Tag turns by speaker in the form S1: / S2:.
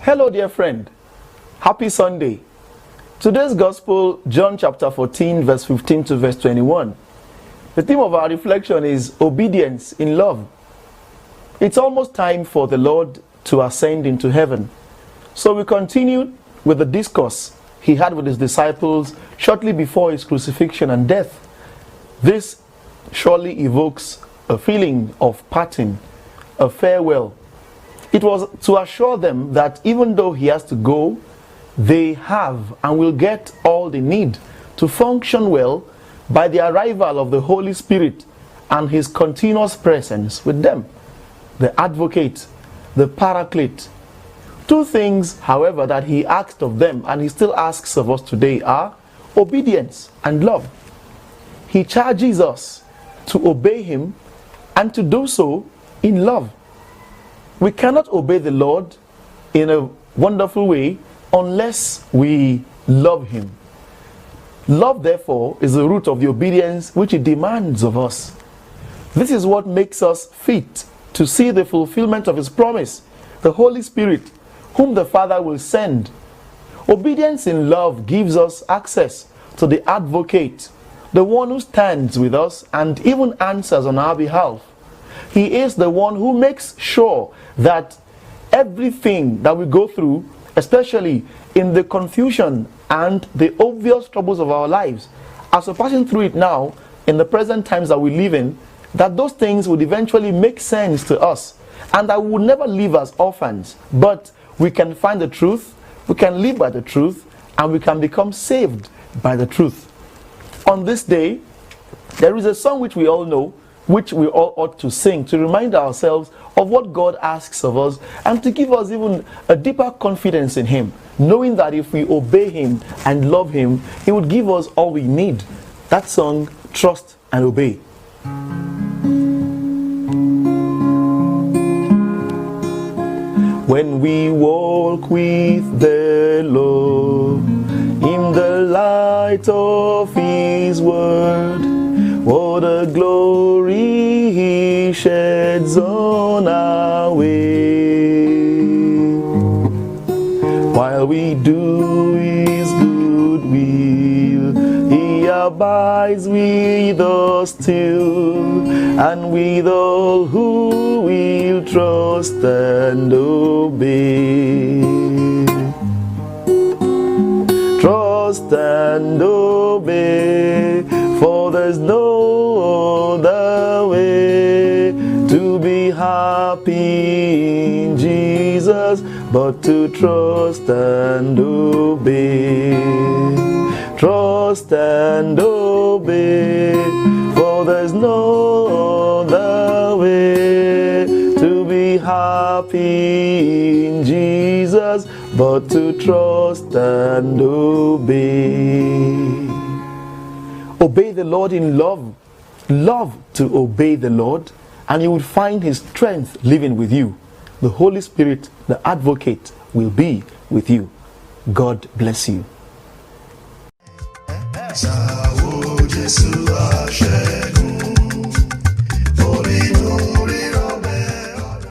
S1: Hello, dear friend. Happy Sunday. Today's Gospel, John chapter 14, verse 15 to verse 21. The theme of our reflection is obedience in love. It's almost time for the Lord to ascend into heaven. So we continue with the discourse he had with his disciples shortly before his crucifixion and death. This surely evokes a feeling of parting, a farewell. It was to assure them that even though he has to go, they have and will get all they need to function well by the arrival of the Holy Spirit and his continuous presence with them. The advocate, the paraclete. Two things, however, that he asked of them and he still asks of us today are obedience and love. He charges us to obey him and to do so in love. We cannot obey the Lord in a wonderful way unless we love him. Love, therefore, is the root of the obedience which he demands of us. This is what makes us fit to see the fulfillment of his promise, the Holy Spirit, whom the Father will send. Obedience in love gives us access to the advocate, the one who stands with us and even answers on our behalf. He is the one who makes sure that everything that we go through, especially in the confusion and the obvious troubles of our lives, as we're passing through it now, in the present times that we live in, that those things would eventually make sense to us and that we would never live as orphans, but we can find the truth, we can live by the truth, and we can become saved by the truth. On this day, there is a song which we all know, which we all ought to sing to remind ourselves of what God asks of us and to give us even a deeper confidence in him, knowing that if we obey him and love him, he would give us all we need. That song, Trust and Obey. When we walk with the Lord in the light of his word, what a glory he sheds on our way. While we do his good will, he abides with us still, and with all who will trust and obey. Trust and obey, for there's no other way to be happy in Jesus but to trust and obey. Trust and obey, for there's no other way to be happy in Jesus but to trust and obey. Obey the Lord in love. Love to obey the Lord, and you will find his strength living with you. The Holy Spirit, the advocate, will be with you. God bless you.